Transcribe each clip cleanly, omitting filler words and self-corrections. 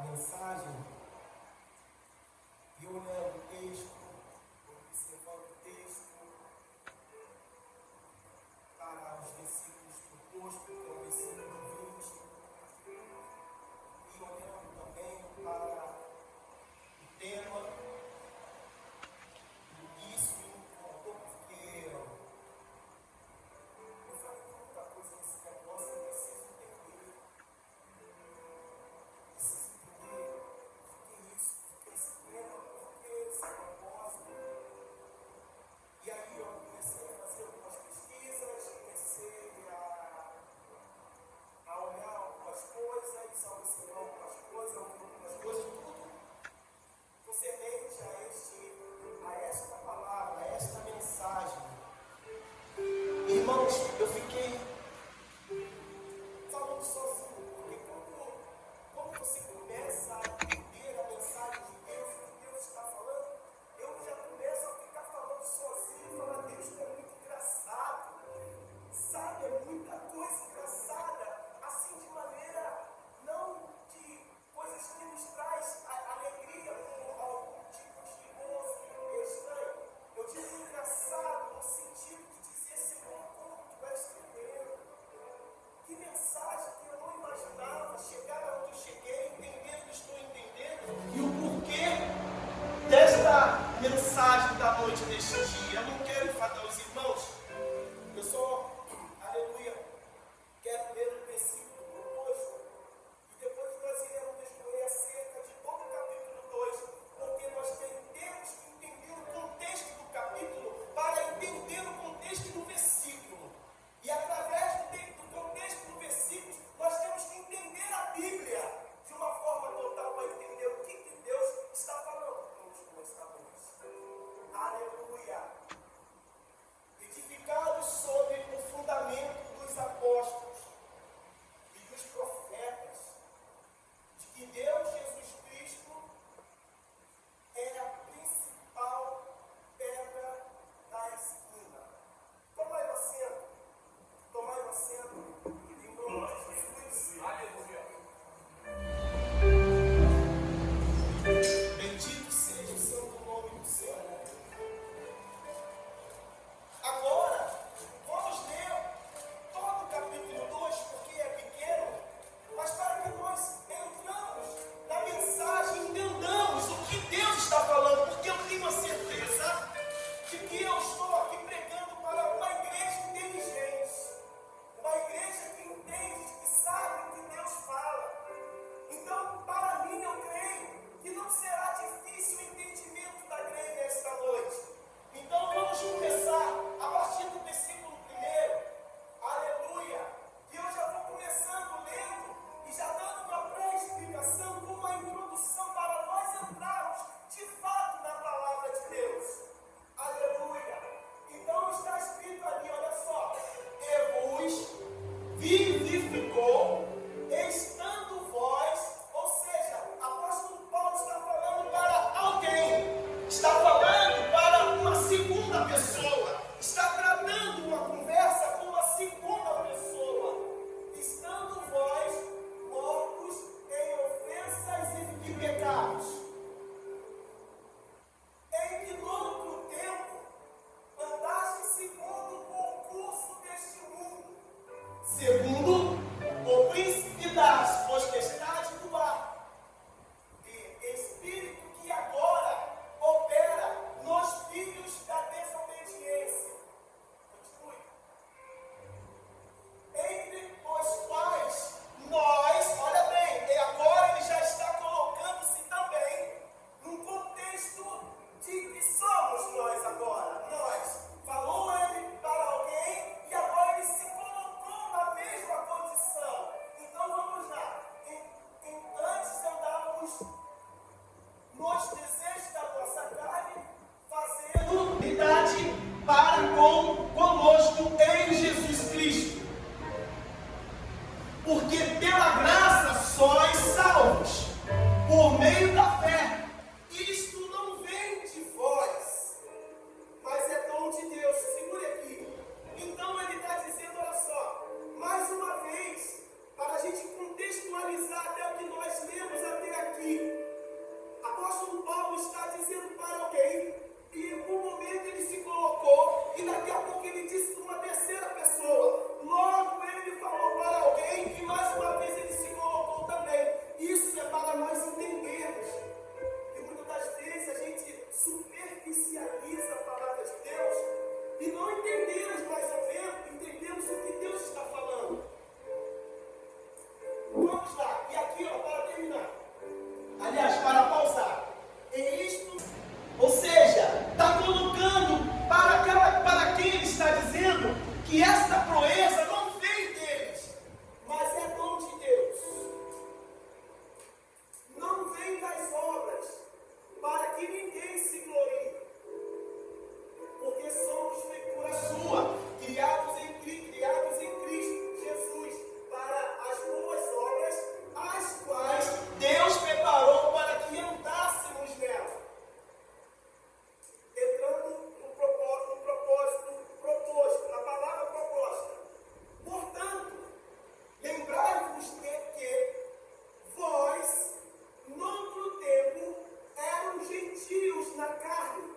mensagem, e olhando o texto, observando o texto, para os versículos propostos, que é o versículo 20, e olhando também para o tema do início, porque eu falei muita coisa nesse negócio, eu preciso entender o que é isso, o que é esse tema, o que é esse propósito. E aí eu comecei a fazer algumas pesquisas, comecei a olhar algumas coisas, a observar algumas coisas, tudo concernente a esta palavra, a esta mensagem. Irmãos, eu fiquei falando sozinho, porque quando você começa a entender a mensagem de Deus, o que Deus está falando, eu já começo a ficar falando sozinho, falar, Deus, é muito engraçado, sabe, é muita coisa engraçada, assim de maneira, não de coisas que nos traz alegria, ou algum tipo de gozo estranho. Eu digo engraçado no sentido de dizer, Senhor, como tu és tremendo. Que mensagem que eu não imaginava chegar onde eu cheguei, entendendo o que estou entendendo, e o porquê desta mensagem da noite, deste dia. Eu não quero enfadar os irmãos, eu só, aleluia, quero ler o versículo proposto, e depois nós iremos discorrer acerca de todo o capítulo 2, porque nós temos que entender o contexto do capítulo para entender o contexto do versículo. E através do contexto do versículo, nós temos que entender a Bíblia de uma forma total para entender o que Deus está falando conosco nesta noite. Aleluia! Edificados sobre o fundamento dos apóstolos e dos profetas, de que Deus Jesus Cristo é a principal pedra da esquina. Tomai o assento, em nome de Jesus. Aleluia. Bendito seja o santo nome do Senhor. Agora, vamos ler todo o capítulo 2, porque é pequeno, mas para que nós entramos na mensagem, entendamos o que Deus está falando, porque eu tenho a certeza de que eu estou aqui pregando para uma igreja inteligente, uma igreja que entende, que sabe o que Deus fala. Então, para mim, eu creio que não será difícil o entendimento da grei nesta noite. Então, vamos começar a partir do versículo 1. Aleluia! E eu já vou começando lendo e já dando uma pré-explicação, com uma introdução para nós entrarmos de fato na palavra de Deus. Aleluia! Então está escrito ali, olha só: e vos vivificou, estando vós, ou seja, apóstolo Paulo está falando para alguém, está falando para uma segunda pessoa, está tratando uma conversa com uma segunda pessoa, estando vós mortos em ofensas e pecados, em que noutro tempo andaste segundo o concurso deste mundo, segundo o príncipe das potestades do ar, e espírito que agora opera nos filhos da desobediência. Continue. Entre os quais nós, olha bem, e agora ele já está colocando-se também num contexto de que somos nós agora. Nós. Falou ele para alguém e agora ele se colocou na mesma E esta proeza não vem deles, mas é dom de Deus. Não vem das obras, para que ninguém se glorie. Porque somos feitura sua, criados em Cristo Jesus, para as boas obras, as quais Deus preparou para que andássemos nela. Entrando no propósito, na palavra proposta. Portanto, lembrai-vos de que vós, noutro tempo, eram gentios na carne,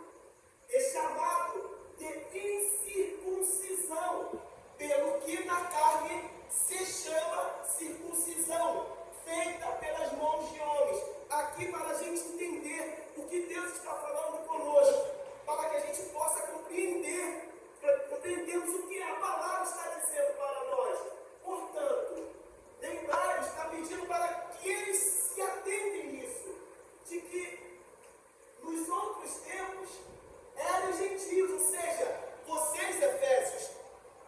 e chamado de incircuncisão, pelo que na carne se chama circuncisão, feita pelas mãos de homens. Aqui para a gente entender o que Deus está falando conosco, para que a gente possa compreendermos o que a palavra está dizendo para nós. Portanto, lembrai, está pedindo para que eles se atentem nisso, de que nos outros tempos eram gentios, ou seja, vocês, Efésios,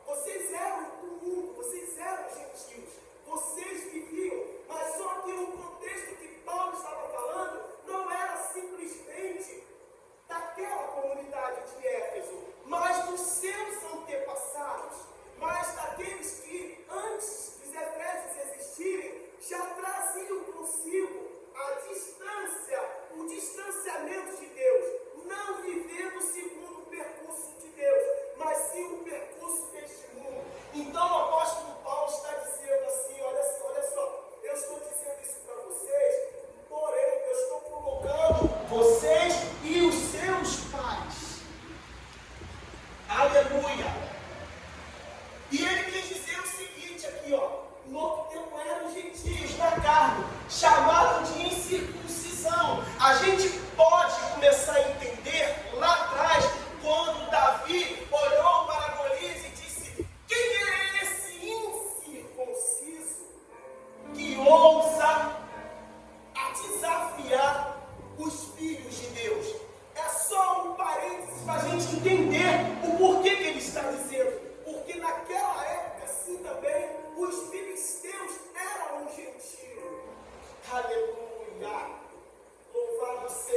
vocês eram do mundo, vocês eram gentios, vocês viviam, mas só que o contexto que Paulo estava falando não era simplesmente daquela comunidade de Éfeso, mas dos seus antepassados, mas daqueles que antes dos Efésios existirem, já traziam consigo a distância, o distanciamento de Deus, não vivendo segundo o percurso de Deus, mas sim o percurso deste mundo. Então o apóstolo Paulo está dizendo assim, olha só, eu estou dizendo isso para vocês, porém eu estou colocando vocês e os seus pais. Aleluia! E ele quis dizer o seguinte aqui, no outro tempo eram gentios na carne, chamaram de incircuncisão. A gente pode começar a entender lá atrás, quando Davi olhou para Golias e disse: quem é esse incircunciso que ousa a desafiar os filhos de Deus? É só um parênteses para a gente entender o porquê que ele está dizendo. Porque naquela época, assim também, os filisteus eram um gentio. Aleluia! Louvado seja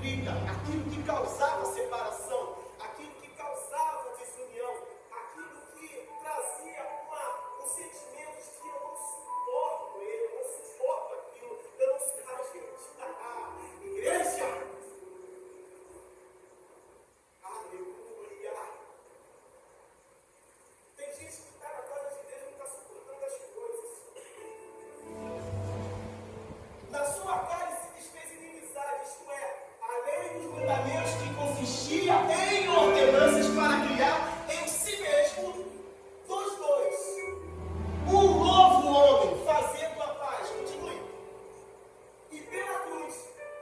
briga, aquilo que causava separação, aquilo que causava desunião, aquilo que trazia um sentimento de que eu não suporto ele, eu não suporto aquilo, eu não suporto. Gente, igreja, aleluia. Tem gente que está na casa de Deus e não está suportando as coisas. Na sua casa se desfez inimizade, isto é, a lei dos mandamentos que consistia em ordenanças para criar em si mesmo dos dois um novo homem, fazendo a paz. Continue. E pela cruz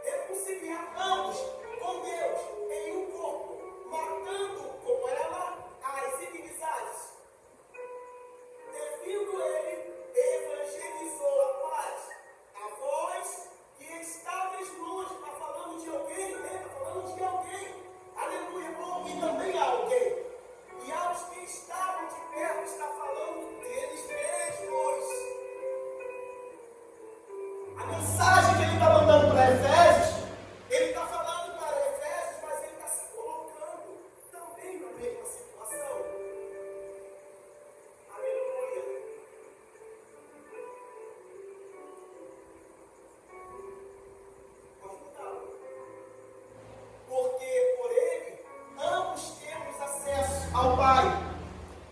reconciliar ambos com Deus em um corpo, matando com ela as inimizades. Devido ele, evangelizou a paz. A vós que estáveis longe, está falando de alguém, né? Está falando de alguém. Aleluia, irmão, e também há alguém. E aos que estavam de perto, está falando deles mesmos. A mensagem que ele está mandando para Efésios, ele está falando para Efésios, mas ele está se colocando também na mesma situação. Aleluia. Pode mudar. Porque por ele, ambos temos acesso ao Pai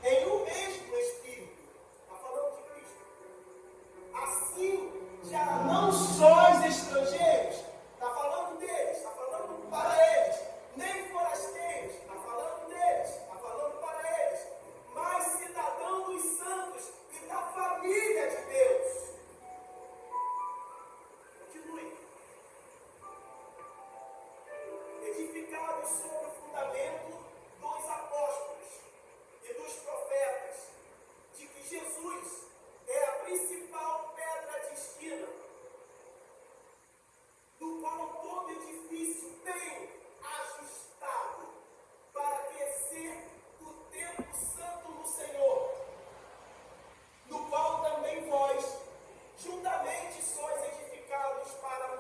em um mesmo Espírito. Está falando de Cristo. Assim, já não sois estrangeiros, está falando deles, está falando para eles, nem forasteiros, está falando deles, está falando para eles, mas cidadão dos santos e da família de Deus. Continue. Edificados sobre o fundamento dos apóstolos e dos profetas, de que Jesus é a principal pedra de esquina, do qual todo edifício tem ajustado para crescer do templo santo no Senhor, no qual também vós, juntamente sois edificados para a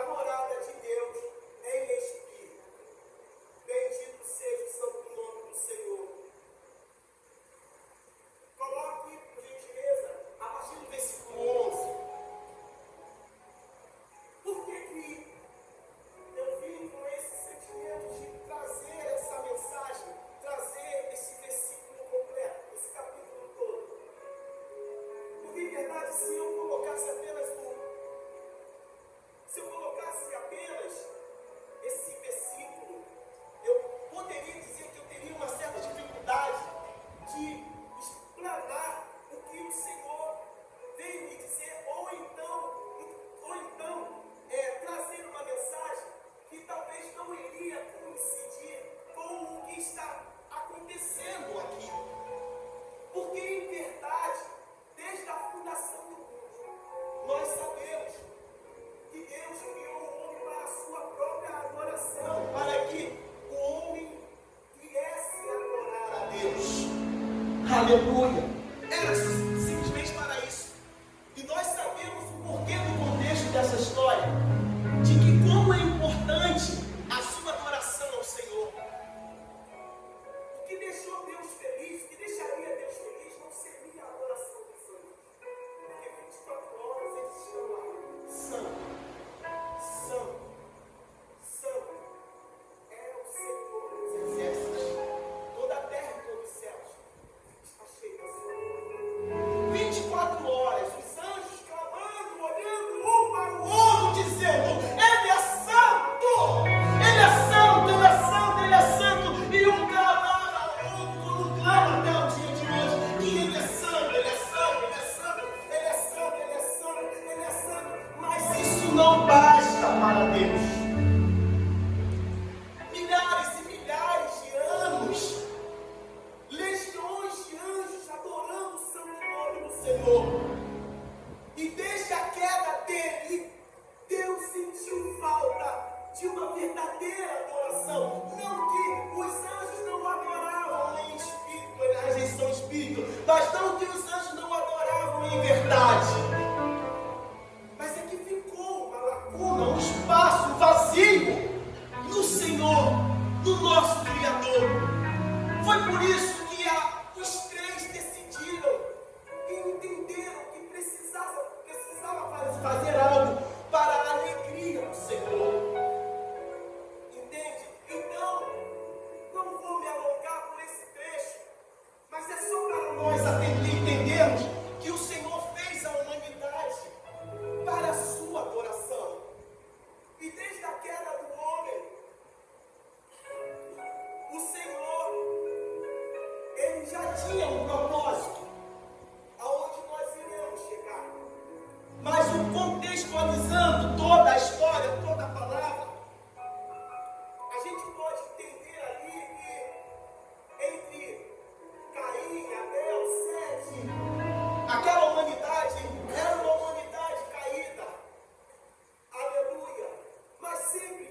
morada de Deus em Espírito. Bendito seja o santo nome do Senhor. Coloque, por gentileza, a partir do versículo 11. Por que eu vim com esse sentimento de trazer essa mensagem, trazer esse versículo completo, esse capítulo todo? Porque, em verdade, se eu colocasse apenas esse versículo, eu poderia dizer que eu teria uma certa dificuldade de explanar o que o Senhor veio me dizer, ou então trazer uma mensagem que talvez não iria coincidir com o que está acontecendo aqui. Porque, em verdade, desde a fundação do mundo, nós sabemos que Deus criou o homem para a sua própria adoração, para que o homem viesse a adorar a Deus. Aleluia! Era simplesmente para isso. E nós sabemos o porquê do contexto dessa história, de que como é importante a sua adoração ao Senhor. O que deixou Deus feliz, o que deixaria Deus feliz, não seria a adoração dos anjos. Porque 24 horas eles estão lá. Santo, santo, santo é o Senhor dos exércitos. Toda a terra e todos os céus está cheio da sua glória. 24 horas, os anjos clamando, olhando um para o outro, dizendo: Ele é santo! Ele é santo, Ele é santo, Ele é santo! E um clamava ao outro, como clama até o dia de hoje, que Ele é santo, Ele é santo, Ele é santo, Ele é santo, Ele é santo, Ele é santo. Mas isso não basta para Deus. Milhares e milhares de anos, legiões de anjos adorando o santo nome do Senhor. E desde a queda dele, Deus sentiu falta de uma verdadeira adoração. Não que os anjos não adoravam em espírito, aliás, eles são espírito, mas não que os anjos não adoravam em verdade. Mas é que ficou uma lacuna, um espaço vazio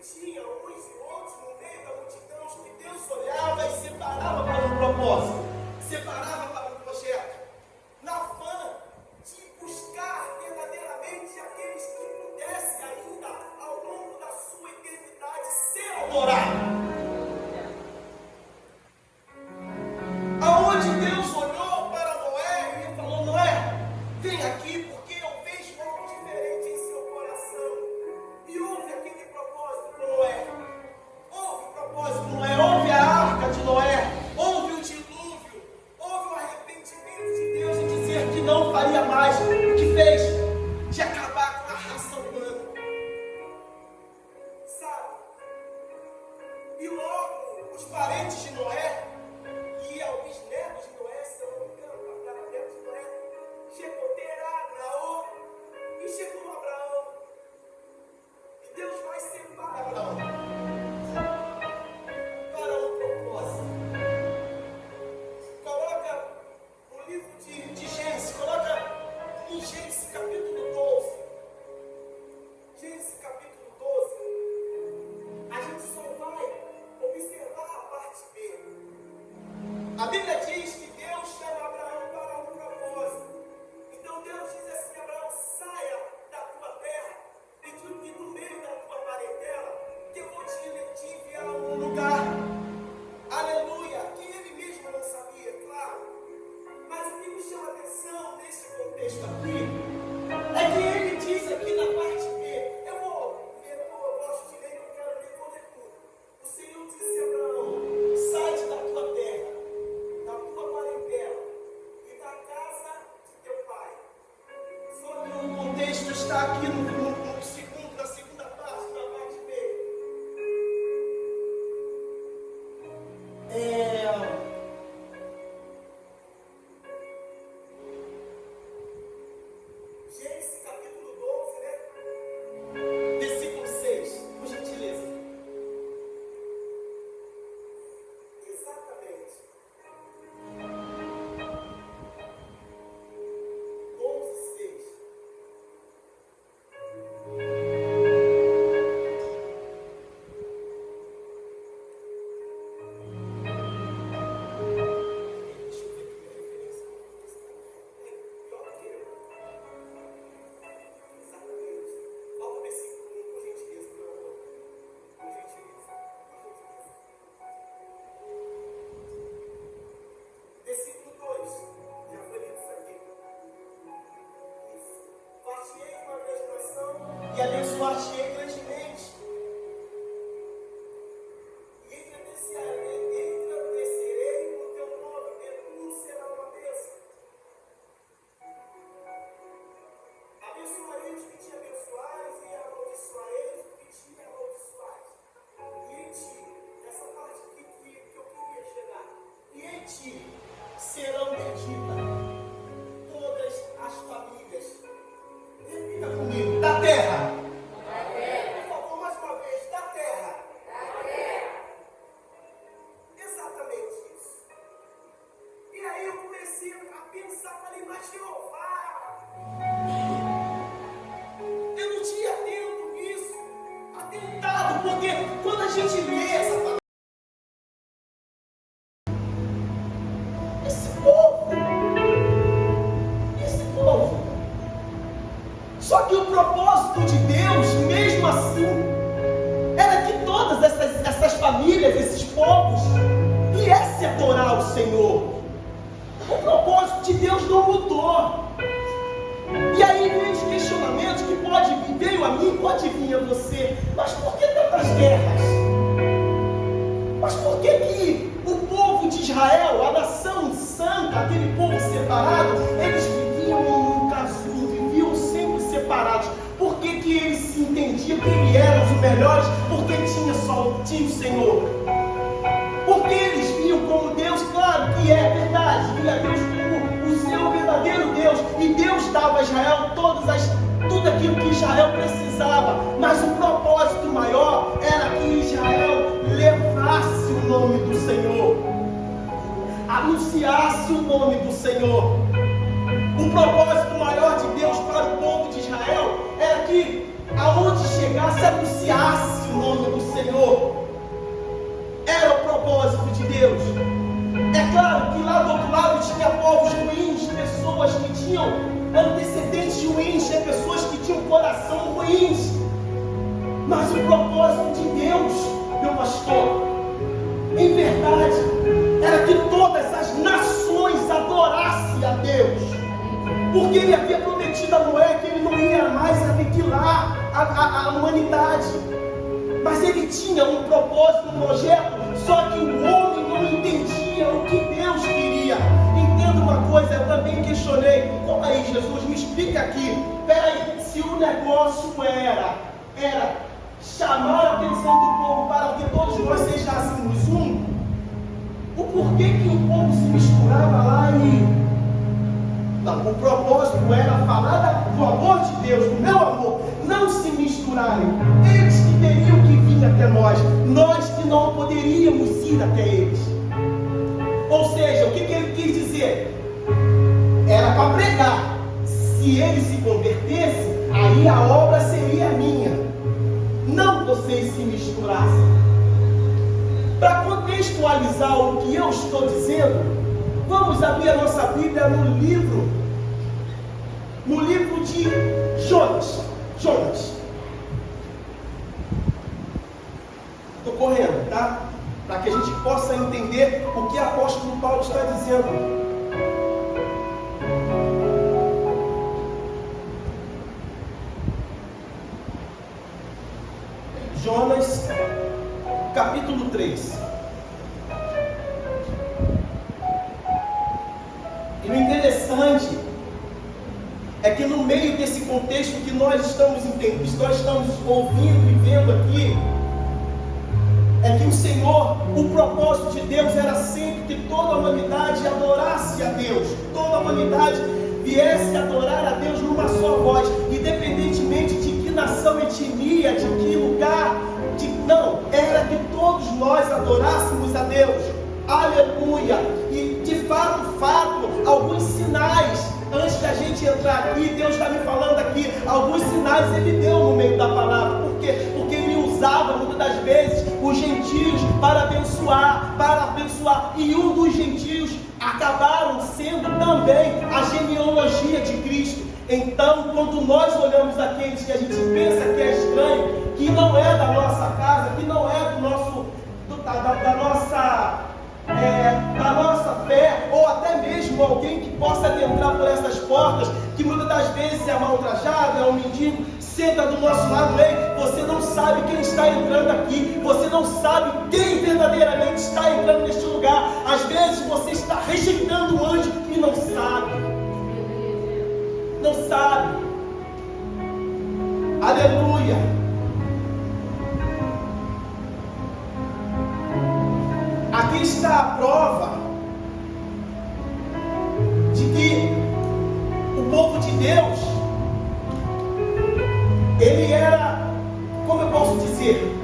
tinha uns e outros no meio da multidão que Deus olhava e separava para um propósito, separava para um projeto, na fã de buscar verdadeiramente aqueles que pudessem ainda, ao longo da sua eternidade, ser adorados. Aonde Deus olhou para Noé e falou: Noé, vem aqui porque eu vejo algo diferente em seu coração. E houve aquele propósito com Noé. Houve o propósito com Noé, houve a arca de Noé, houve o dilúvio, houve o arrependimento de Deus em dizer que não faria mais o que fez, de acabar com a raça humana. Sabe? E logo os parentes de Noé e alguns netos de Noé, se eu não me engano, para netos de Noé, chegou Terá, Naor e chegou Abraão. E Deus vai separar Abraão para um propósito. Coloca o livro de Gênesis, coloca em Gênesis capítulo 12. Gênesis capítulo 12. A gente só vai observar a parte B. A Bíblia diz que Deus chama Abraão para um propósito. Então Deus diz assim: Abraão, saia da tua terra e do meio da tua parentela, que eu vou te enviar a um lugar. Aleluia! Que ele mesmo não sabia, claro. Mas o que me chama a atenção nesse contexto aqui é que ele diz aqui na parte B. Eu gosto de ler, eu quero ler toda tudo. O Senhor disse a Abraão: sai da tua terra, da tua parentela e da casa de teu pai. Só que o contexto está aqui na segunda parte, na parte B. Gênesis capítulo 12, né? Versículo 6, por gentileza. Exatamente. 12:6. Deixa eu ver aqui a referência. Pior que eu. Exatamente. Volta o versículo 1, por gentileza, meu amor. Por gentileza. Versículo 2. Já foi lido isso aqui. Isso. Far-te-ei uma grande nação e abençoar-te-ei grandemente. E engrandecerei o teu nome, e tu serás uma bênção. Abençoarei os que te abençoares e amaldiçoarei os que te amaldiçoares. E em ti, essa parte aqui que eu queria chegar, e em ti serão benditas todas as famílias. Repita comigo: da terra. Por favor, mais uma vez: da terra. Exatamente isso. E aí eu comecei a pensar, falei: mas Jeová, eu não tinha atentado, porque quando a gente lê essa palavra, esse povo, só que o propósito de Deus, mesmo assim, era que todas essas famílias, esses povos, viessem adorar o Senhor. O propósito de Deus não mudou. E aí vem os questionamentos que veio a mim, pode vir a você. Mas por que tantas guerras? Mas por que o povo de Israel, a nação santa, aquele povo separado, eles viviam em um casulo, viviam sempre separados? Por que eles se entendiam que eles eram os melhores? Porque tinha o Senhor. Porque eles viam como Deus, claro que é verdade, via Deus como o seu verdadeiro Deus, e Deus dava a Israel tudo aquilo que Israel precisava, mas o propósito maior era que Israel levasse o nome do Senhor, anunciasse o nome do Senhor. O propósito maior de Deus para o povo de Israel era que aonde chegasse anunciasse o nome do antecedentes ruins, tinha pessoas que tinham coração ruins. Mas o propósito de Deus, meu pastor, em verdade, era que todas as nações adorassem a Deus. Porque Ele havia prometido a Noé que Ele não ia mais aniquilar a humanidade. Mas Ele tinha um propósito, um projeto, só que o homem não entendia o que Deus queria. Entenda uma coisa, eu também questionei. Como aí, Jesus? Me explica aqui. Peraí, se o negócio era chamar a atenção do povo para que todos nós sejamos um, o porquê que o povo se misturava lá e... Não, o propósito era falar do amor de Deus, do meu amor, não se misturarem. Eles que teriam que vir até nós que não poderíamos ir até eles. Ou seja, o que ele quis dizer? Era para pregar. Se eles se convertessem, aí a obra seria minha. Não vocês se misturassem. Para contextualizar o que eu estou dizendo, vamos abrir a nossa Bíblia no livro de Jonas. Estou correndo, tá? Para que a gente possa entender o que o apóstolo Paulo está dizendo. Jonas, capítulo 3. E o interessante é que no meio desse contexto que nós estamos ouvindo e vendo aqui, é que o Senhor, o propósito de Deus era sempre que toda a humanidade adorasse a Deus, toda a humanidade viesse adorar a Deus numa só voz, independentemente de que nação, etnia, de que lugar, não, era que todos nós adorássemos a Deus. Aleluia! E de fato, alguns sinais, antes da gente entrar aqui, Deus está me falando aqui, alguns sinais Ele deu no meio da palavra. Por quê? Porque Ele usava muitas das vezes os gentios para abençoar, e um dos gentios acabaram sendo também a genealogia de Cristo. Então, quando nós olhamos aqueles que a gente pensa que é estranho, que não é da nossa casa, que não é da nossa fé, ou até mesmo alguém que possa adentrar por essas portas, que muitas das vezes é mal ultrajado, é um mendigo, senta do nosso lado, ei, você não sabe quem está entrando aqui, você não sabe quem verdadeiramente está entrando neste lugar. Às vezes você está rejeitando o anjo e não sabe. Aleluia. Aqui está a prova de que o povo de Deus, ele era, como eu posso dizer,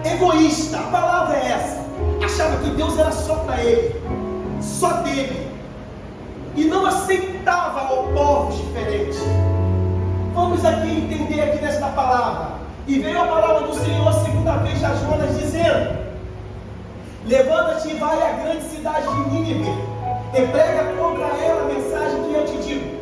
egoísta. A palavra é essa. Achava que Deus era só para ele, só dele, e não aceitava povos diferentes. Vamos aqui entender aqui nesta palavra. E veio a palavra do Senhor a segunda vez a Jonas dizendo: levanta-te e vai à grande cidade de Nínive, e prega contra ela a mensagem que eu te digo.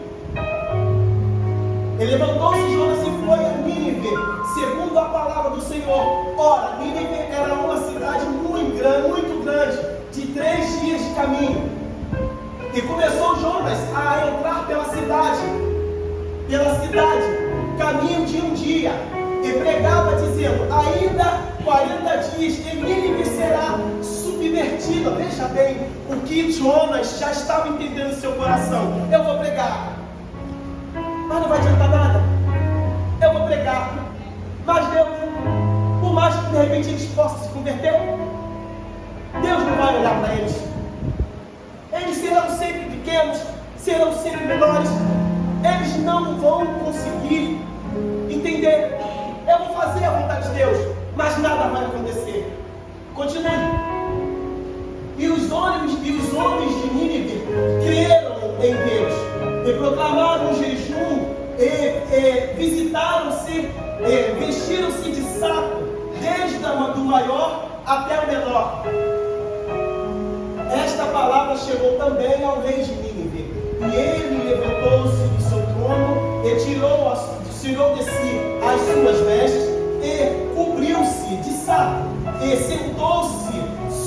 E levantou-se Jonas e foi a Nínive, segundo a palavra do Senhor. Ora, Nínive era uma cidade muito grande, de 3 dias de caminho. E começou Jonas a entrar pela cidade, caminho de um dia, e pregava dizendo: ainda 40 dias e Nínive será subvertida. Veja bem o que Jonas já estava entendendo no seu coração. Eu vou pregar, mas não vai adiantar nada. Eu vou pregar, mas Deus, por mais que de repente eles possam se converter, Deus não vai olhar para eles. Eles serão sempre pequenos, serão sempre menores. Eles não vão conseguir entender. Eu vou fazer a vontade de Deus, mas nada vai acontecer. Continue. E os homens de Nínive creram em Deus, e proclamaram um jejum, e visitaram-se, vestiram-se de saco, desde do maior até o menor. Esta palavra chegou também ao rei de Nínive, E ele levantou-se do seu trono e tirou de si as suas vestes e cobriu-se de saco e sentou-se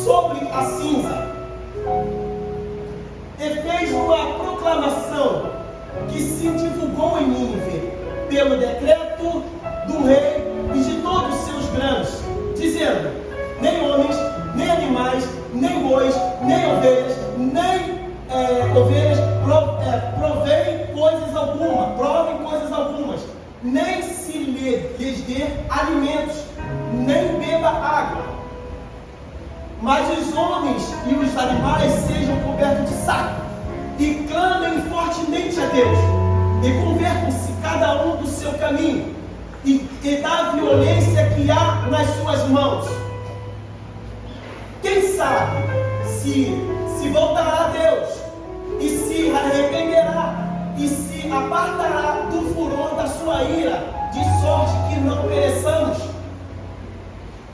sobre a cinza e fez uma proclamação que se divulgou em Nínive pelo decreto do rei e de todos os seus grandes, dizendo: nem homens, nem animais, nem bois, nem ovelhas, provem coisas algumas, nem se lhes dê alimentos, nem beba água, mas os homens e os animais sejam cobertos de saco, e clamem fortemente a Deus, e convertam-se cada um do seu caminho, e da violência que há nas suas mãos. Quem sabe se voltará a Deus, e se arrependerá, e se apartará do furor da sua ira, de sorte que não pereçamos.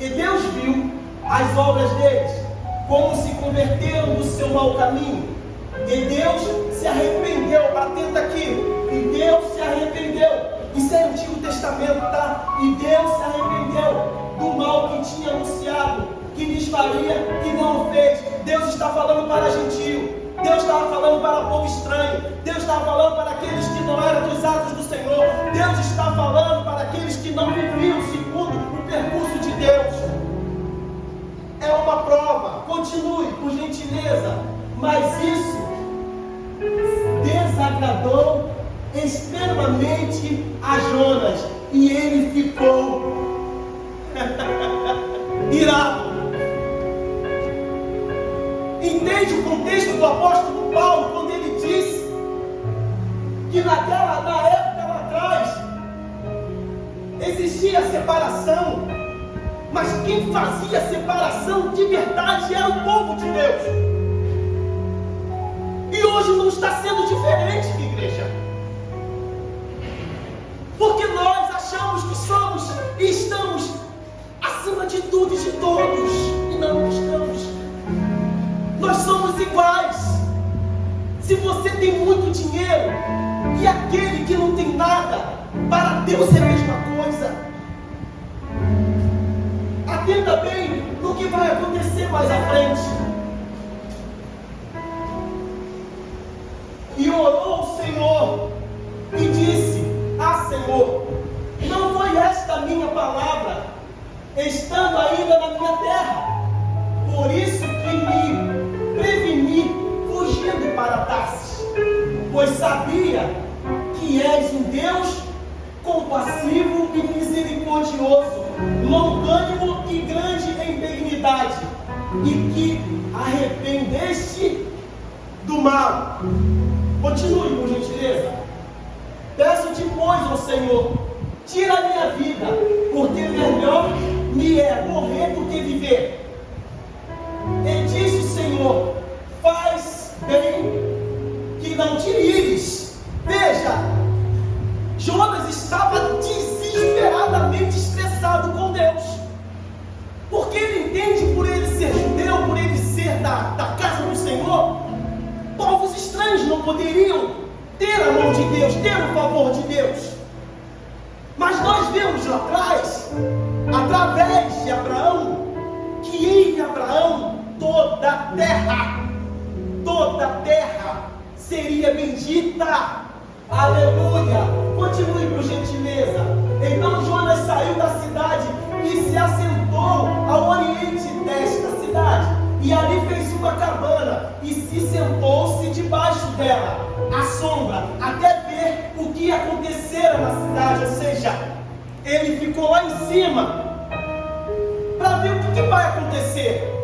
E Deus viu as obras deles, como se converteram do seu mau caminho. E Deus se arrependeu, atenta aqui, e Deus se arrependeu. Isso é Antigo Testamento, tá? E Deus se arrependeu do mal que tinha anunciado, que lhes faria e não o fez. Deus está falando para gentio, Deus estava falando para povo estranho, Deus estava falando para aqueles que não eram dos atos do Senhor, Deus está falando para aqueles que não viviam segundo o percurso de Deus. É uma prova, continue por gentileza, mas isso desagradou extremamente a Jonas e ele ficou irado. Entende o contexto do apóstolo Paulo quando ele disse que na época lá atrás existia separação, mas quem fazia separação de verdade era o povo de Deus. E hoje não está sendo diferente, igreja, porque nós achamos que somos e estamos acima de tudo e de todos, e não estamos. Nós somos iguais. Se você tem muito dinheiro e aquele que não tem nada, para Deus é a mesma coisa. Atenta bem no que vai acontecer mais à frente. E orou o Senhor e disse: Senhor, não foi esta a minha palavra, estando ainda na minha terra? Por isso que me preveni, fugindo para Tarsis, pois sabia que és um Deus compassivo e misericordioso, longânimo e grande em benignidade, e que arrependeste do mal. Continue, por gentileza. Peço-te, pois, ó Senhor, tira a minha vida, porque melhor me é morrer do que viver. E disse o Senhor: faz bem que não te ires. Veja, Jonas estava desesperadamente estressado com Deus, porque ele entende, por ele ser judeu, por ele ser da casa do Senhor, povos estranhos não poderiam ter a mão de Deus, ter o favor de Deus. Mas nós vemos lá atrás, através de Abraão, que em Abraão toda a terra seria bendita. Aleluia! Continue, por gentileza. Então Jonas saiu da cidade e se assentou ao oriente desta cidade, e ali fez uma cabana e se sentou-se debaixo dela, à sombra, até ver o que acontecera na cidade. Ou seja, ele ficou lá em cima para ver o que vai acontecer.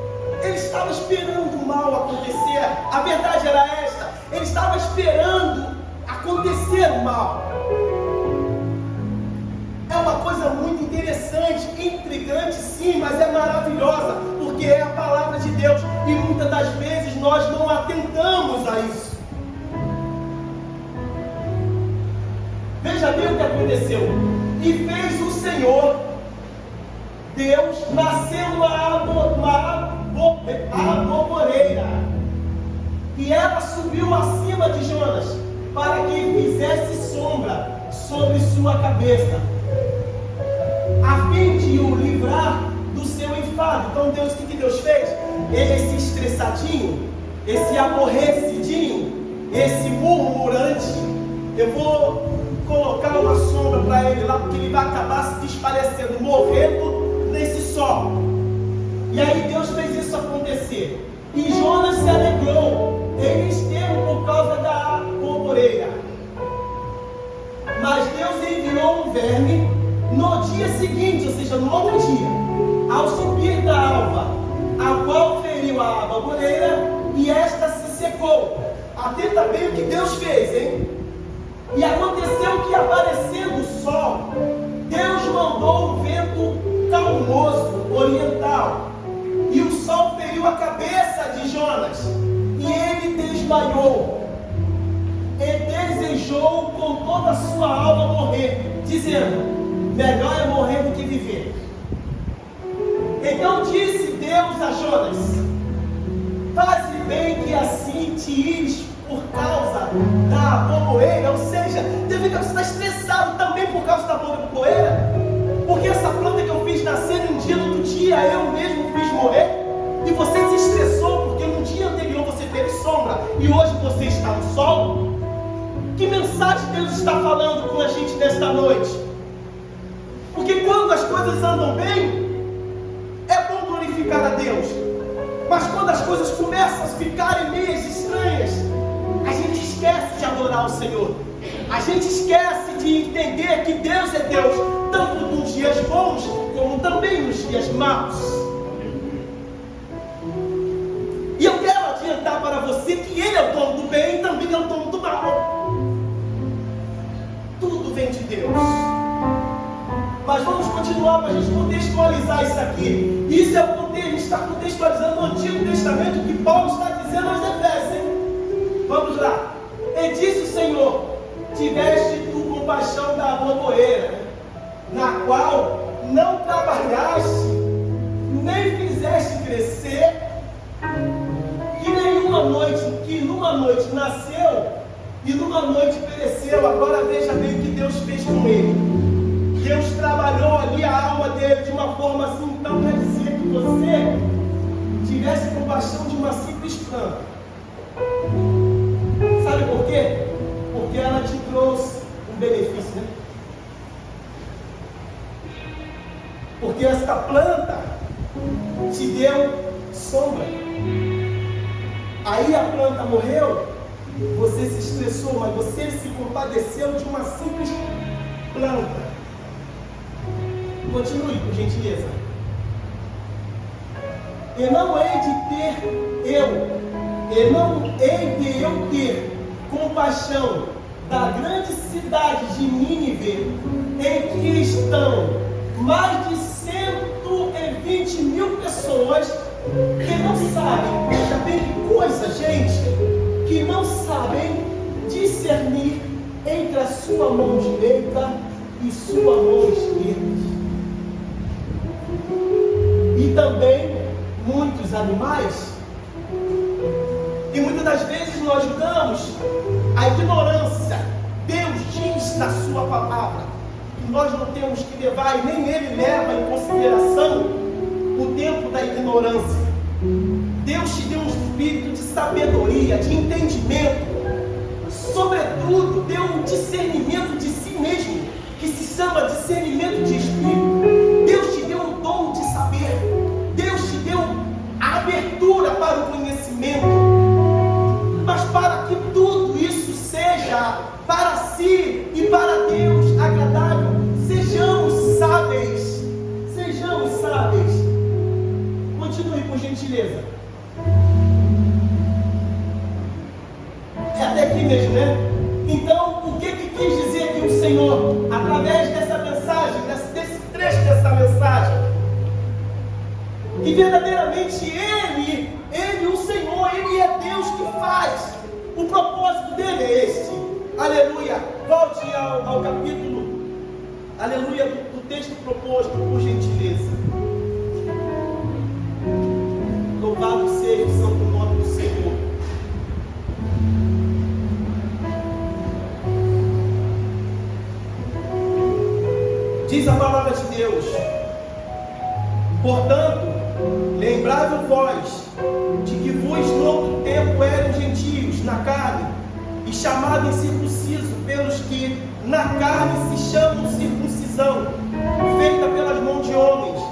Ele estava esperando o mal acontecer. A verdade era esta: ele estava esperando acontecer o mal. É uma coisa muito interessante, intrigante sim, mas é maravilhosa, porque é a palavra de Deus e muitas das vezes nós não atentamos a isso. Veja bem o que aconteceu. E fez o Senhor Deus nascer uma arvoreira E ela subiu acima de Jonas, para que fizesse sombra sobre sua cabeça, a fim de o livrar do seu enfado. Então Deus, o que Deus fez? Ele, esse estressadinho, esse aborrecidinho, esse murmurante, eu vou colocar uma sombra para ele lá, porque ele vai acabar se desfalecendo, morrendo nesse sol. E aí Deus fez isso acontecer. E Jonas se alegrou em extremo por causa da polvoreira. Mas Deus enviou um verme no dia seguinte, ou seja, no outro dia, ao subir da alva, a qual feriu a polvoreira, e esta se secou. Atenta bem o que Deus fez, hein? E aconteceu que, aparecendo o sol, Deus mandou um vento calmoso, oriental, e o sol feriu a cabeça de Jonas, e ele desmaiou, e desejou com toda a sua alma morrer, dizendo: melhor é morrer do que viver. Então disse Deus a Jonas: faze bem que assim te ires por causa da polvoreira. Ou seja, devido a que você está estressado também por causa da polvoreira, porque essa planta que eu fiz nascer um dia, no outro dia eu mesmo fiz morrer, e você se estressou porque no dia anterior você teve sombra e hoje você está no sol. Que mensagem Deus está falando com a gente nesta noite? Porque quando as coisas andam bem, é bom glorificar a Deus, mas quando as coisas começam a ficarem meio estranhas, a gente esquece de adorar o Senhor, a gente esquece de entender que Deus é Deus, tanto nos dias bons, como também nos dias maus. E eu quero adiantar para você que Ele é o dono do bem e também é o dono do mal. Tudo vem de Deus. Mas vamos continuar para a gente contextualizar isso aqui. Isso é o que a gente está contextualizando no Antigo Testamento, que Paulo está dizendo aos Efésios, hein? Vamos lá. E disse o Senhor: tiveste tu compaixão da polvoreira, na qual não trabalhaste, nem fizeste crescer, que numa noite nasceu e numa noite pereceu. Agora veja bem o que Deus fez com ele. Deus trabalhou ali a alma dele de uma forma assim. Então quer dizer que você tivesse compaixão de uma simples planta. Sabe por quê? Porque ela te trouxe um benefício, né? Porque esta planta te deu sombra. Aí a planta morreu, você se estressou, mas você se compadeceu de uma simples planta. Continue, por gentileza. E não hei de eu ter compaixão da grande cidade de Nínive, em que estão mais de 120 mil pessoas que não sabem, veja bem que coisa, gente, que não sabem discernir entre a sua mão direita e sua mão esquerda. E também muitos animais. E muitas das vezes nós julgamos a ignorância. Deus diz na sua palavra que nós não temos que levar, e nem Ele leva em consideração o tempo da ignorância. Deus te deu um espírito de sabedoria, de entendimento, sobretudo deu um discernimento de si mesmo, que se chama discernimento de espírito. Deus te deu o dom de saber, Deus te deu a abertura para o conhecimento, mas para que tudo isso seja para si e para Deus agradável, sejamos sábios, sejamos sábios. Continue, por gentileza. É até aqui mesmo, né? Então, o que quis dizer aqui o Senhor, através dessa mensagem, desse trecho dessa mensagem? Que verdadeiramente Ele, o Senhor, Ele é Deus que faz. O propósito dele é este. Aleluia. Volte ao capítulo, aleluia, do texto proposto, por gentileza. Louvado seja o santo nome do Senhor. Portanto, lembrai-vos vós de que vos no outro tempo eram gentios na carne, e chamados incircunciso pelos que na carne se chamam circuncisão, feita pelas mãos de homens,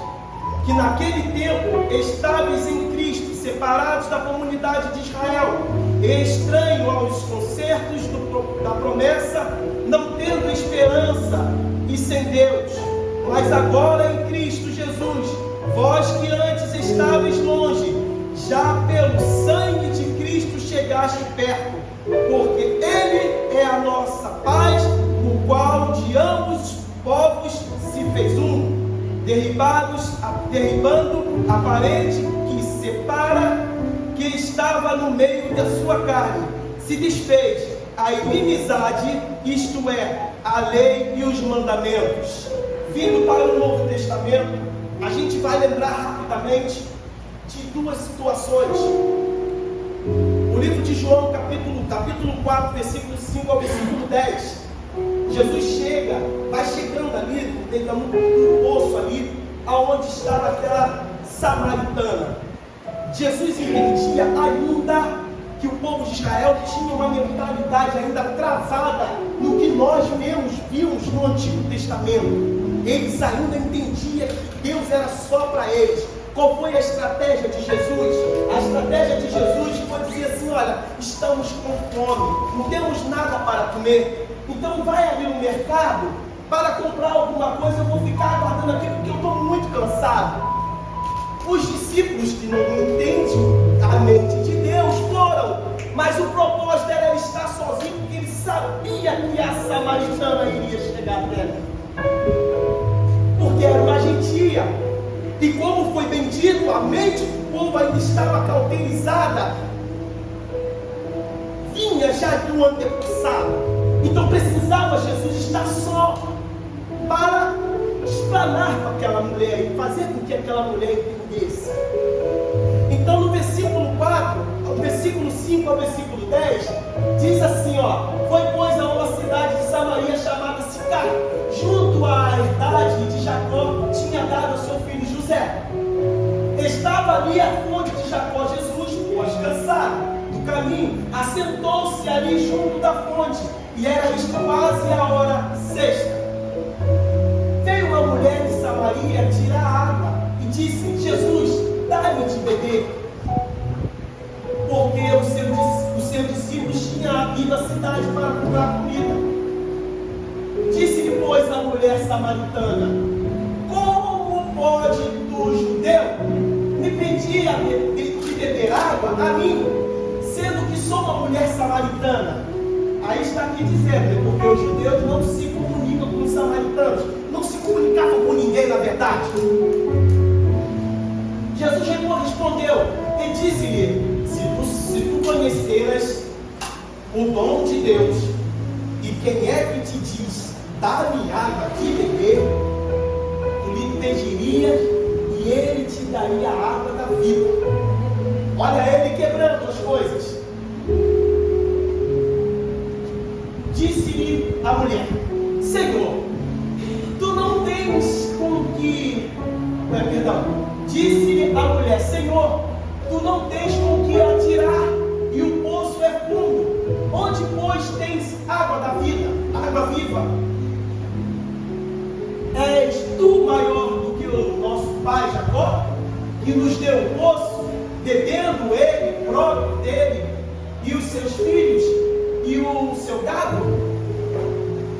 que naquele tempo estáveis em Cristo, separados da comunidade de Israel, e estranho aos concertos da promessa, não tendo esperança e sem Deus. Mas agora em Cristo Jesus, vós que antes estáveis longe, já pelo sangue de Cristo chegaste perto, porque Ele é a nossa paz, o qual de ambos os povos se fez um, derribando a parede que separa, que estava no meio da sua carne, se desfez a inimizade, isto é, a lei e os mandamentos. Vindo para o Novo Testamento, a gente vai lembrar rapidamente de duas situações. O livro de João, capítulo 4, versículo 5 ao versículo 10. Jesus chega, vai chegando ali, pegando um poço ali, aonde estava aquela samaritana. Jesus entendia ainda que o povo de Israel tinha uma mentalidade ainda travada no que nós vimos no Antigo Testamento. Eles ainda entendiam que Deus era só para eles. Qual foi a estratégia de Jesus? A estratégia de Jesus foi dizer assim: olha, estamos com fome, não temos nada para comer, então vai ali no mercado para comprar alguma coisa, eu vou ficar aguardando aqui porque eu estou muito cansado. Os discípulos que não entendem a mente de Deus foram, mas o propósito era ele estar sozinho, porque ele sabia que a samaritana iria chegar até ali, porque era uma gentia. E como foi bem dito, a mente do povo ainda estava cauterizada, vinha já do antepassado. Então precisava Jesus estar só para explanar para aquela mulher e fazer com que aquela mulher entendesse. Então no versículo 4, do versículo 5 ao versículo 10, diz assim, ó: foi pois a uma cidade de Samaria chamada Sicar, junto à herdade de Jacó, tinha dado ao seu filho José. Estava ali a fonte de Jacó. Jesus, pois cansado do caminho, assentou-se ali junto da fonte, e era isto quase a hora sexta. Veio uma mulher de Samaria tirar água e disse: Jesus, dá-me de beber. Porque os seus discípulos tinham ido à cidade para comprar comida. Disse-lhe, pois, a mulher samaritana: como pode tu, judeu, me pedir de beber água a mim, sendo que sou uma mulher samaritana? Aí está aqui dizendo, porque os judeus não se comunicam com os samaritanos, não se comunicavam com ninguém, na verdade. Jesus respondeu e disse-lhe: se tu conheceras o dom de Deus, e quem é que te diz, dá-me água de beber, tu lhe pedirias e ele te daria a água da vida. Olha ele quebrando as coisas. Disse-lhe a mulher: Senhor, tu não tens com que... Disse-lhe a mulher: Senhor, tu não tens com que atirar, e o poço é fundo. Onde, pois, tens água da vida, água viva? És tu maior do que o nosso pai Jacó, que nos deu o poço, bebendo ele próprio dele, e os seus filhos, e o seu gado?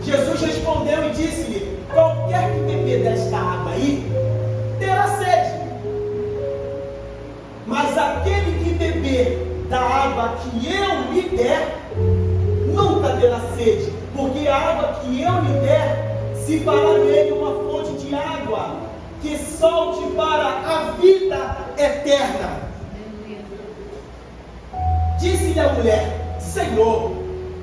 Jesus respondeu e disse-lhe: qualquer que beber desta água aí, terá sede. Mas aquele que beber da água que eu lhe der, nunca terá sede, porque a água que eu lhe der, se fará nele uma fonte de água, que solte para a vida eterna. Disse-lhe a mulher: Senhor,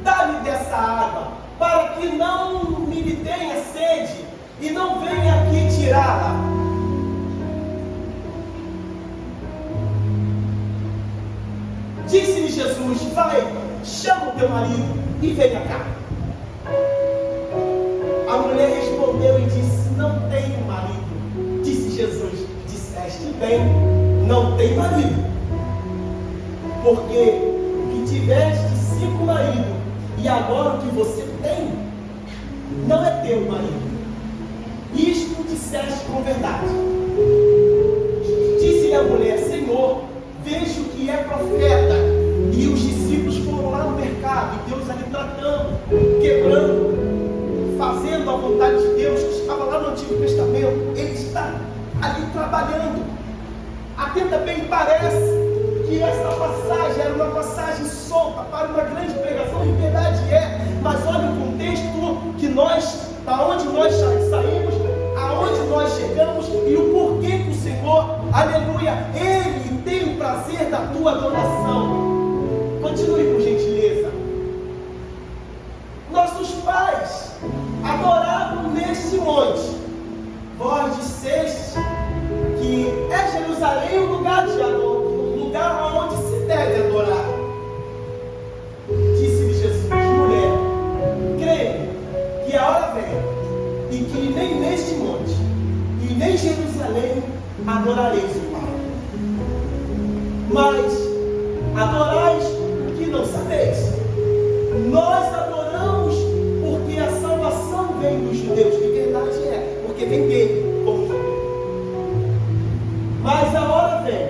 dá-me dessa água, para que não me tenha sede, e não venha aqui tirá-la. Disse-lhe Jesus: vai, chama o teu marido e venha cá. A mulher respondeu e disse: não tenho marido. Disse Jesus: disseste tiveste bem, não tem marido. Porque o que tiveste 5 maridos, e agora o que você tem, não é teu marido. Isto disseste com verdade. Disse-lhe a mulher: Senhor, vejo que é profeta. E os discípulos foram lá no mercado, e Deus ali tratando, quebrando, fazendo a vontade de Deus, que estava lá no Antigo Testamento. Ele está ali trabalhando. Atenta bem, parece que essa passagem era uma passagem solta para uma grande pregação, e verdade é, mas olha o contexto que nós, da onde nós saímos, aonde nós chegamos e o porquê que o Senhor, aleluia, Ele tem o prazer da tua adoração. Continue, por gentileza. Nossos pais adoravam neste monte. Vós disseste que é Jerusalém o lugar de adoração, o lugar onde se deve adorar. Disse-lhe Jesus: mulher, creio que a hora vem e que nem neste monte e nem em Jerusalém adorareis o Pai. Mas adorais o que não sabeis. Nós adoramos porque a salvação vem dos judeus. De verdade é, porque vem dele como judeu. Mas a hora vem,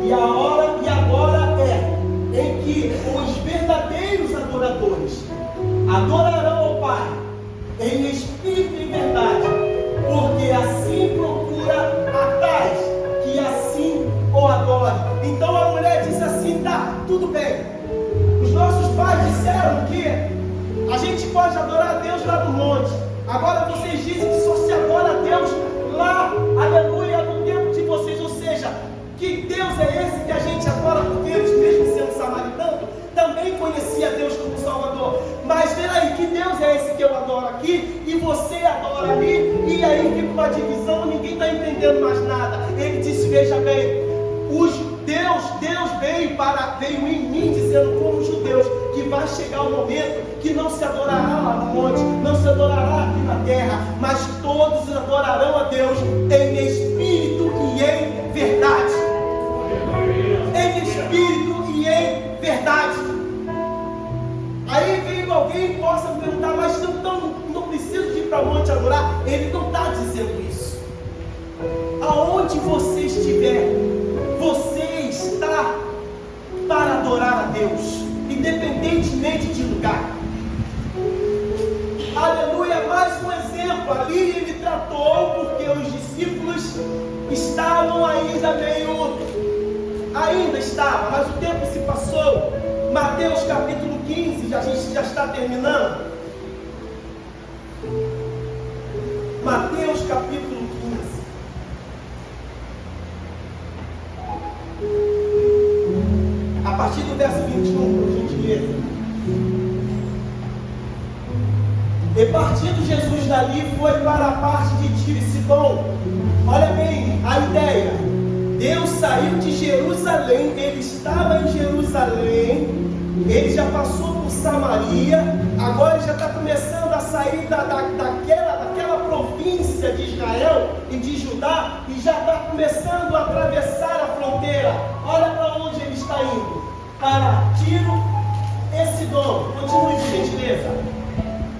e agora é, em que os verdadeiros adoradores adorarão ao Pai em espírito e verdade, porque assim procura a tais que assim o adore. Então a mulher disse assim: tá, tudo bem. Os nossos pais disseram que a gente pode adorar a Deus lá no monte. Agora vocês dizem que só se adora a Deus lá, aleluia, no tempo de vocês. Ou seja, que Deus é esse que a gente adora? Porque eles, mesmo sendo samaritanos, também conheciam Deus como Salvador. Mas peraí, que Deus é esse que eu adoro aqui e você adora ali? E aí fica uma divisão, ninguém está entendendo mais nada. Ele disse: veja bem, Deus veio em mim dizendo como judeus que vai chegar o momento que não se adorará lá no monte, não se adorará aqui na terra, mas todos adorarão a Deus em espírito e em verdade. Em espírito e em verdade. Aí vem alguém e possa perguntar: mas não preciso de ir para o monte adorar? Ele não está dizendo isso. Aonde você estiver, você está para adorar a Deus, independentemente de lugar. Aleluia, mais um exemplo. Ali ele tratou porque os discípulos estavam ainda estavam, mas o tempo se passou. Mateus capítulo 15, a gente já está terminando. Mateus capítulo 15. A partir do verso 21, por gentileza. E partindo Jesus dali, foi para a parte de Tiro e Sidom. Olha bem a ideia. Deus saiu de Jerusalém, ele estava em Jerusalém, ele já passou por Samaria, agora ele já está começando a sair daquela província de Israel e de Judá, e já está começando a atravessar a fronteira. Olha para onde ele está indo: para Tiro e Sidom. Continue, por gentileza.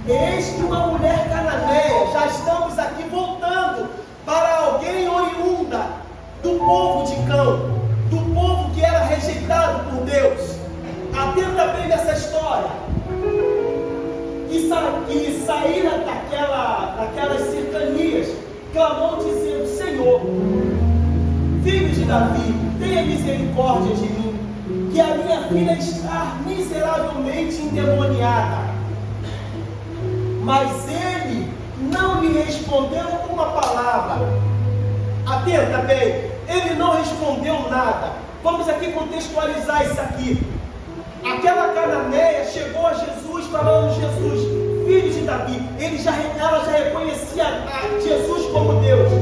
Eis que uma mulher cananeia, já estamos aqui voltando para alguém oriunda do povo de Cão, do povo que era rejeitado por Deus. Atenta bem nessa história. E saíram daquelas cercanias, clamou dizendo: Senhor, filho de Davi, tenha misericórdia de mim, que a minha filha está miseravelmente endemoniada. Mas ele não lhe respondeu uma palavra. Atenta bem, ele não respondeu nada. Vamos aqui contextualizar isso aqui. Aquela cananeia chegou a Jesus falando: Jesus, filho de Davi. Ela já reconhecia a Jesus como Deus.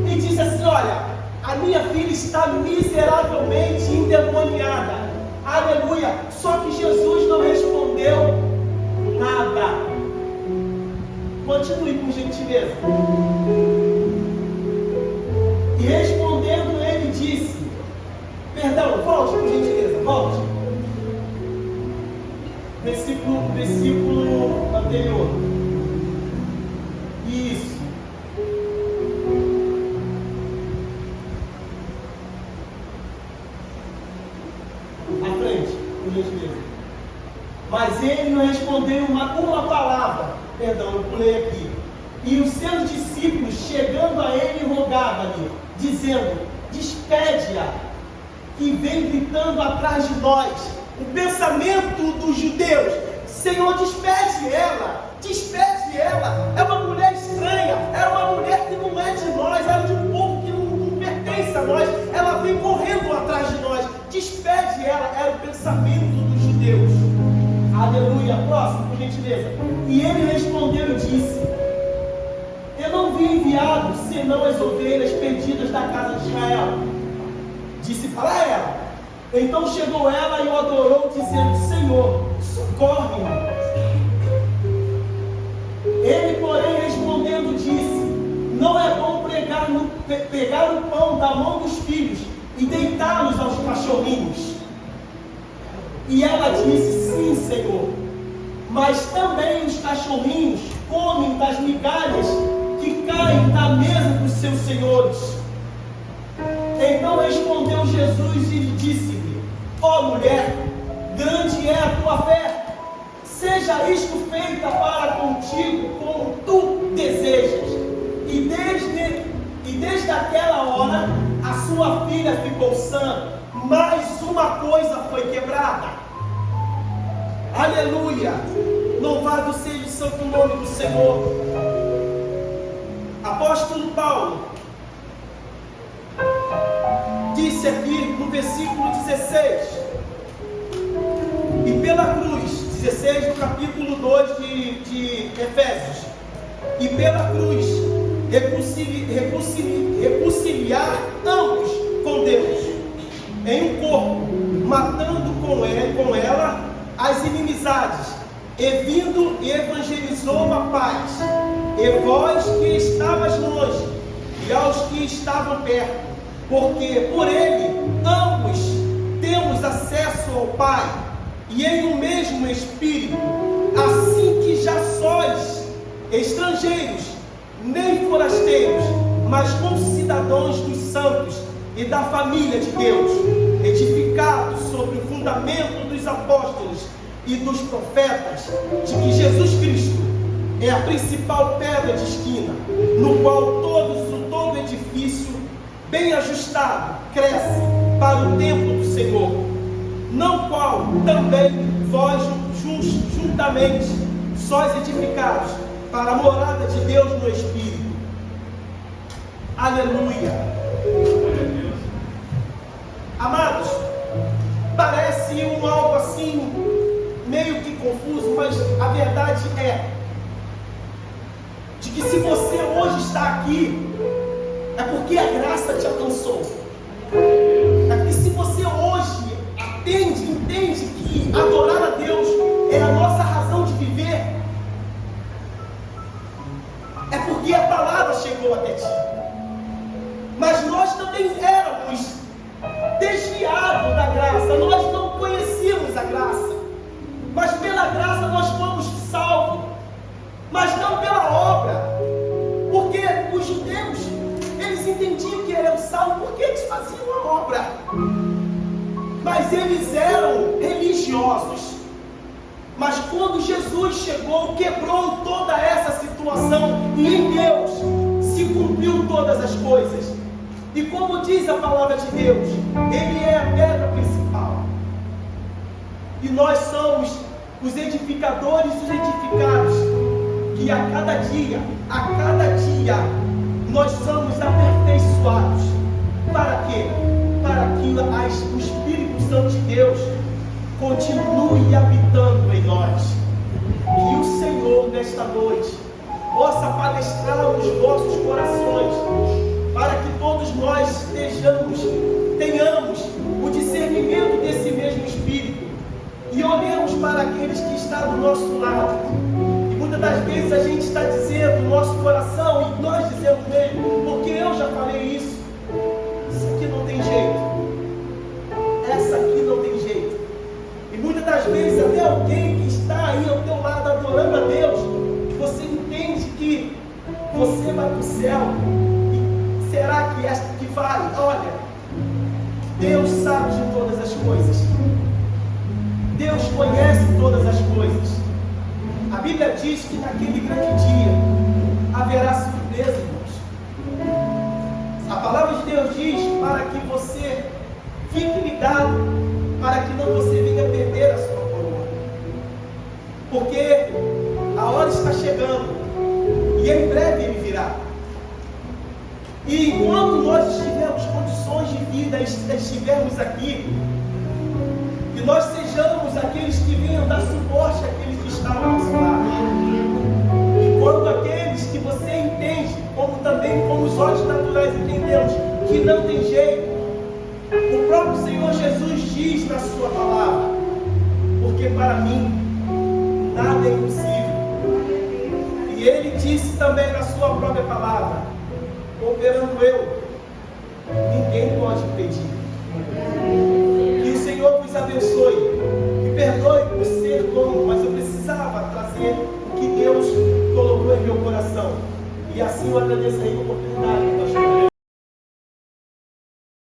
E disse assim: olha, a minha filha está miseravelmente endemoniada. Aleluia. Só que Jesus não respondeu nada. Continue, por gentileza. E respondeu Perdão, volte, por gentileza, volte. Versículo anterior. Isso. À frente, por gentileza. Mas ele não respondeu uma palavra. Perdão, eu pulei aqui. E os seus discípulos, chegando a ele, rogavam-lhe, dizendo: despede-a, que vem gritando atrás de nós. O pensamento dos judeus: Senhor, despede ela, é uma mulher estranha, é uma mulher que não é de nós, ela é de um povo que não pertence a nós, ela vem correndo atrás de nós, despede ela, era o pensamento dos judeus. Aleluia. Próximo, por gentileza. E ele respondeu e disse: eu não vi enviado senão as ovelhas perdidas da casa de Israel. Disse para ela. Então chegou ela e o adorou, dizendo: Senhor, socorre-me. Ele, porém, respondendo, disse: não é bom pegar o pão da mão dos filhos e deitá-los aos cachorrinhos. E ela disse: sim, Senhor, mas também os cachorrinhos comem das migalhas que caem da mesa dos seus senhores. Então respondeu Jesus e lhe disse-lhe: ó mulher, grande é a tua fé, seja isto feita para contigo como tu desejas. E desde aquela hora a sua filha ficou sã, mas uma coisa foi quebrada. Aleluia! Louvado seja o santo nome do Senhor. Apóstolo Paulo disse aqui no versículo 16: e pela cruz, 16 do capítulo 2 de Efésios, e pela cruz reconciliar ambos com Deus em um corpo, matando com ela as inimizades, e vindo evangelizou a paz, e vós que estavas longe, e aos que estavam perto, porque por ele ambos temos acesso ao Pai, e em um mesmo Espírito, assim que já sois estrangeiros, nem forasteiros, mas concidadãos dos santos e da família de Deus, edificados sobre o fundamento dos apóstolos e dos profetas, de que Jesus Cristo é a principal pedra de esquina, no qual todo edifício bem ajustado cresce para o templo do Senhor, no qual também vós juntamente sois edificados para a morada de Deus no Espírito. Aleluia. Amados, parece algo assim meio que confuso, mas a verdade é de que se você hoje está aqui, é porque a graça te alcançou. É porque se você hoje entende que adorar a Deus é a nossa razão de viver, é porque a palavra chegou até ti. Mas nós também éramos desviados da graça, nós não conhecíamos a graça, mas pela graça nós fomos salvos, mas não pela obra, porque os judeus, eles entendiam que eram salvos porque eles faziam a obra, mas eles eram religiosos. Mas quando Jesus chegou, quebrou toda essa situação, e em Deus se cumpriu todas as coisas. E como diz a palavra de Deus, Ele é a pedra principal. E nós somos os edificadores e os edificados, que a cada dia, nós somos aperfeiçoados. Para quê? Para que o Espírito Santo de Deus continue habitando em nós. Que o Senhor, nesta noite, possa palestrar nos vossos corações, para que todos nós tenhamos o discernimento desse mesmo Espírito, e olhemos para aqueles que estão do nosso lado. E muitas das vezes a gente está dizendo no nosso coração, e nós dizemos mesmo, porque eu já falei isso aqui não tem jeito. será que vai? Olha, Deus sabe de todas as coisas. Deus conhece todas as coisas. A Bíblia diz que naquele grande dia haverá surpresa, irmãos. A palavra de Deus diz para que você fique ligado, para que não você venha perder a sua coroa. Porque a hora está chegando e em breve Ele virá. E enquanto nós tivermos condições de vida, estivermos aqui, que nós sejamos aqueles que venham dar suporte àqueles que estão ao nosso lado. Enquanto aqueles que você entende, como também como os olhos naturais entendemos, que não tem jeito, o próprio Senhor Jesus diz na sua palavra, porque para mim nada é impossível. E Ele disse também na sua própria palavra, operando eu, ninguém pode impedir. Que o Senhor vos abençoe. Me perdoe por ser longo, mas eu precisava trazer o que Deus colocou em meu coração. E assim eu agradeço aí a oportunidade.